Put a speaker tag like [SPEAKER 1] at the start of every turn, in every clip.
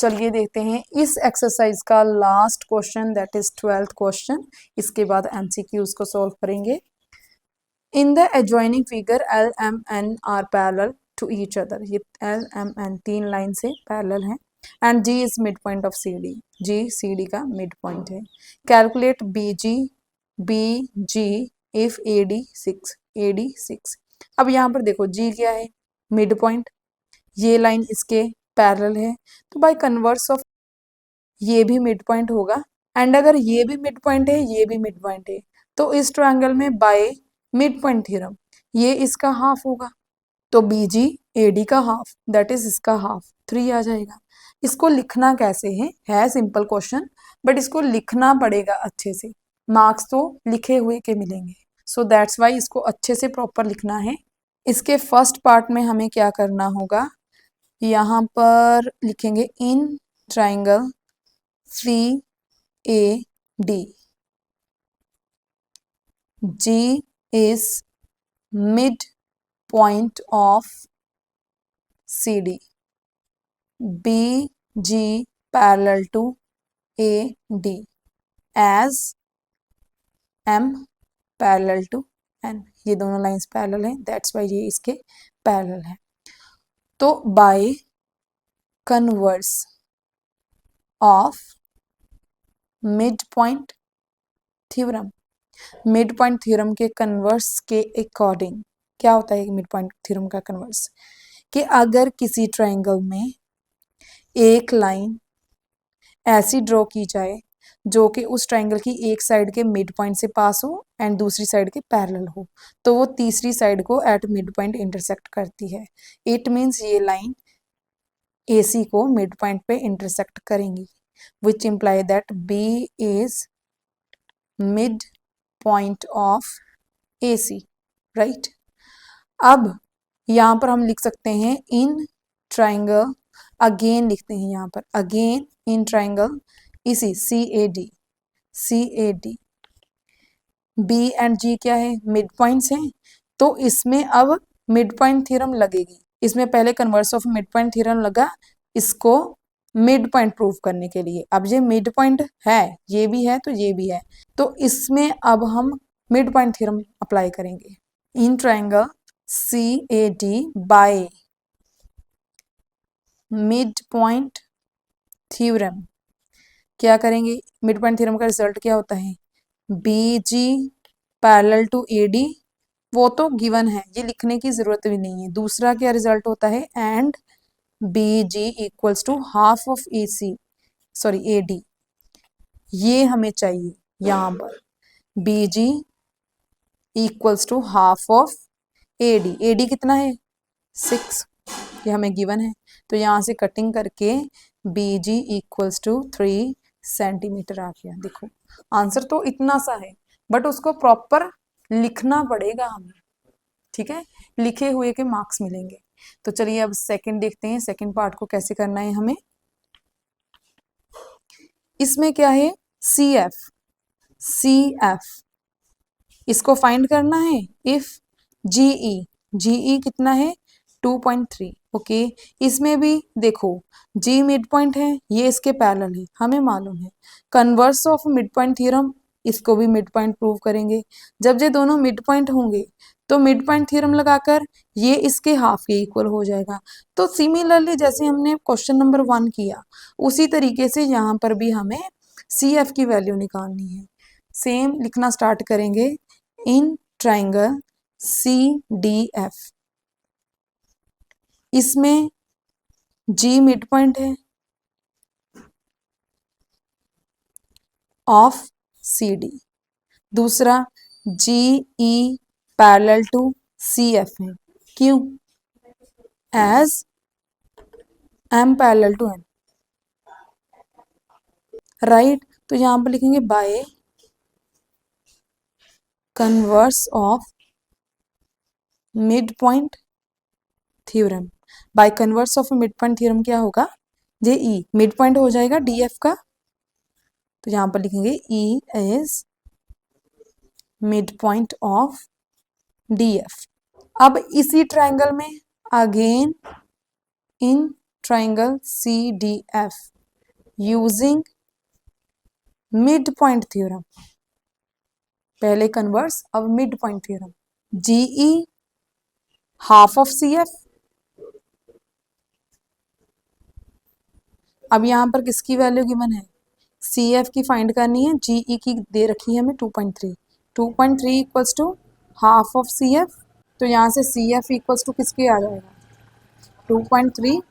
[SPEAKER 1] चलिए देखते हैं इस एक्सरसाइज का last question, that is 12th question. इसके बाद एमसीक्यूज को सॉल्व करेंगे। In the adjoining figure L M N are parallel to each other. ये एल एम एन तीन लाइन से पैरेलल हैं। And G is mid point of C D. G C D का mid point है। Calculate B G if A D 6। अब यहाँ पर देखो जी क्या है, मिड पॉइंट। ये लाइन इसके पैरेलल है, तो बाय कन्वर्स ऑफ ये भी मिड पॉइंट होगा। एंड अगर ये भी मिड पॉइंट है, ये भी मिड पॉइंट है, तो इस ट्रायंगल में बाय मिड पॉइंट थ्योरम ये इसका हाफ होगा। तो बीजी एडी का हाफ, दैट इज इसका हाफ 3 आ जाएगा। इसको लिखना कैसे है सिंपल क्वेश्चन, बट इसको लिखना पड़ेगा अच्छे से। मार्क्स तो लिखे हुए के मिलेंगे, सो दैट्स वाई इसको अच्छे से प्रॉपर लिखना है। इसके फर्स्ट पार्ट में हमें क्या करना होगा, यहाँ पर लिखेंगे in triangle C A D G is mid point of C D. B G parallel to A D as M parallel to N. ये दोनों लाइंस पैरेलल हैं, दैट्स वाई ये इसके पैरेलल है। तो by converse of mid point theorem, mid point theorem के converse के according क्या होता है मिड पॉइंट थ्योरम का कन्वर्स, कि अगर किसी ट्रायंगल में एक लाइन ऐसी ड्रॉ की जाए जो कि उस ट्रायंगल की एक साइड के मिड पॉइंट से पास हो एंड दूसरी साइड के पैरेलल हो, तो वो तीसरी साइड को एट मिड पॉइंट इंटरसेक्ट करती है। इट मीन्स ये लाइन AC को मिड पॉइंट पे इंटरसेक्ट करेंगी, which imply that B is mid point of AC, right. अब यहाँ पर हम लिख सकते हैं इन ट्राइंगल, अगेन लिखते हैं यहाँ पर अगेन इन ट्राइंगल इसी CAD B एंड G क्या है, मिड पॉइंट्स हैं, तो इसमें अब मिड पॉइंट थ्योरम लगेगी। इसमें पहले converse of mid point theorem लगा इसको मिड पॉइंट प्रूव करने के लिए। अब ये मिड पॉइंट है, ये भी है तो ये भी है, तो इसमें अब हम मिड पॉइंट थ्योरम अप्लाई करेंगे। In triangle CAD by mid point theorem क्या करेंगे, मिड पॉइंट थ्योरम का रिजल्ट क्या होता है, BG पैरेलल टू AD, वो तो गिवन है, ये लिखने की जरूरत भी नहीं है। दूसरा क्या रिजल्ट होता है, and BG equals to half of AD, ये हमें चाहिए यहाँ पर BG equals to half of AD कितना है 6, ये हमें गिवन है। तो यहाँ से कटिंग करके BG इक्वल्स टू 3 सेंटीमीटर आ गया। देखो आंसर तो इतना सा है, बट उसको प्रॉपर लिखना पड़ेगा हमें, ठीक है, लिखे हुए के मार्क्स मिलेंगे। तो चलिए अब सेकंड देखते हैं, सेकंड पार्ट को कैसे करना है हमें। इसमें क्या है, CF इसको फाइंड करना है इफ GE कितना है 2.3। ओके, इसमें भी देखो G मिड पॉइंट है, ये इसके पैरेलल है, हमें मालूम है। Converse of mid point theorem, इसको भी मिड पॉइंट प्रूव करेंगे। जब ये दोनों मिड पॉइंट होंगे तो मिड पॉइंट थ्योरम लगाकर ये इसके हाफ के इक्वल हो जाएगा। तो सिमिलरली जैसे हमने क्वेश्चन नंबर 1 किया, उसी तरीके से यहाँ पर भी हमें CF की वैल्यू निकालनी है। सेम लिखना स्टार्ट करेंगे इन ट्राइंगल CDF। इसमें G मिड पॉइंट है ऑफ CD, दूसरा GE पैरेलल टू CF है, क्यों, as M parallel to N, right. तो यहां पर लिखेंगे by converse of mid point theorem. By converse of mid point theorem क्या होगा, JE मिड पॉइंट हो जाएगा DF का, तो यहां पर लिखेंगे E is mid point of DF। अब इसी ट्राइंगल में again in triangle CDF using mid point theorem, पहले कन्वर्स अब mid point theorem, GE half of C F. अब यहां पर किसकी वैल्यू गिवन है, सी एफ की फाइंड करनी है, जीई की दे रखी है हमें 2.3, 2.3 equals to half of C F. तो यहाँ से सी एफ इक्वल्स टू किसके आ जाएगा 2.3,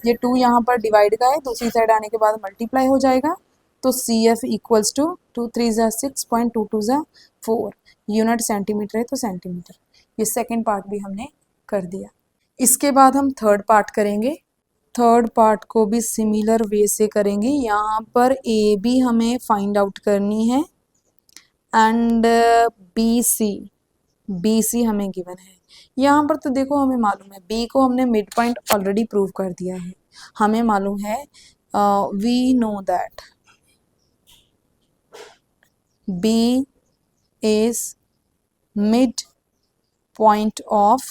[SPEAKER 1] ये 2 यहाँ पर डिवाइड का है, दूसरी साइड आने के बाद मल्टीप्लाई हो जाएगा, तो सी एफ इक्वल्स टू 2 3 ज़ा 6 पॉइंट 2 2 ज़ा 4, यूनिट सेंटीमीटर है तो सेंटीमीटर। ये सेकेंड पार्ट भी हमने कर दिया। इसके बाद हम थर्ड पार्ट करेंगे। थर्ड पार्ट को भी सिमिलर वे से करेंगे। यहाँ पर ए बी हमें फाइंड आउट करनी है एंड बी सी हमें गिवन है। यहाँ पर तो देखो हमें मालूम है बी को हमने मिड पॉइंट ऑलरेडी प्रूव कर दिया है, हमें मालूम है we know that B is mid point of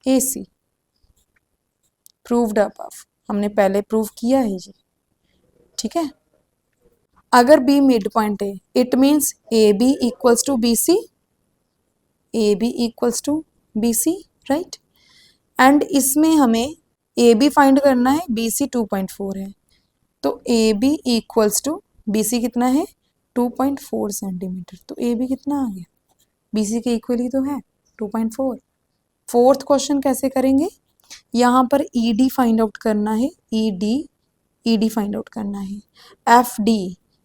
[SPEAKER 1] A C, proved above, हमने पहले प्रूव किया है जी, ठीक है। अगर बी मिड पॉइंट है it means A B equals to B C, A B equals to B C, right. And इसमें हमें ए बी फाइंड करना है, बी सी 2.4 है, तो A B equals to B C कितना है 2.4 सेंटीमीटर, तो ए बी कितना आ गया बी सी के इक्वल ही तो है 2.4। फोर्थ क्वेश्चन कैसे करेंगे, यहाँ पर ई डी फाइंड आउट करना है, ई डी फाइंड आउट करना है,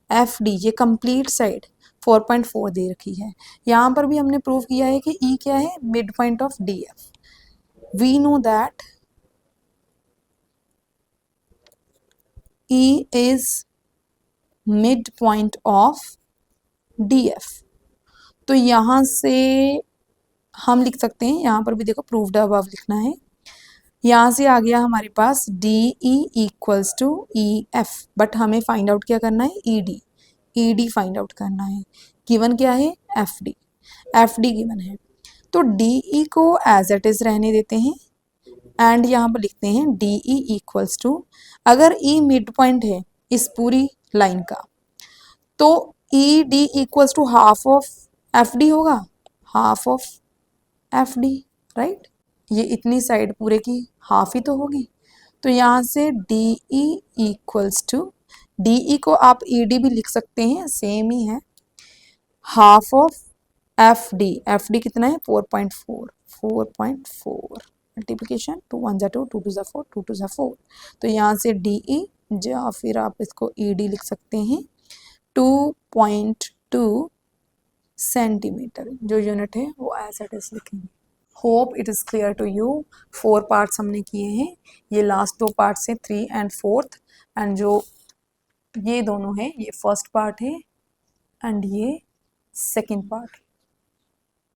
[SPEAKER 1] एफ डी ये कंप्लीट साइड 4.4 दे रखी है। यहाँ पर भी हमने प्रूव किया है कि ई क्या है mid point of D F. We know that E is mid point of D F. तो यहाँ से हम लिख सकते हैं, यहाँ पर भी देखो प्रूव्ड अबव लिखना है, यहाँ से आ गया हमारे पास D E equals to E F, but हमें फाइंड आउट क्या करना है ई डी फाइंड आउट करना है। गिवन क्या है एफ डी गिवन है, तो डी ई को एज इट इज रहने देते हैं एंड यहाँ पर लिखते हैं डी ई इक्वल्स टू, अगर ई मिड पॉइंट है इस पूरी लाइन का तो E D equals to half of F D होगा, half of F D, right. ये इतनी साइड पूरे की हाफ ही तो होगी, तो यहाँ से D E equals to, D E को आप ई डी भी लिख सकते हैं सेम ही है, हाफ ऑफ एफ डी कितना है 4.4 मल्टीप्लिकेशन 2 1 जा 2 2 2 जा 4 2 2 जा 4, तो यहाँ से डी ई या फिर आप इसको ई डी लिख सकते हैं 2.2 सेंटीमीटर, जो यूनिट है वो एज इट इज लिखेंगे। Hope it is clear to you. 4 parts हमने किए हैं, ये लास्ट 2 पार्ट्स हैं 3 एंड 4th, एंड जो ये दोनों हैं ये फर्स्ट पार्ट है एंड ये सेकेंड पार्ट।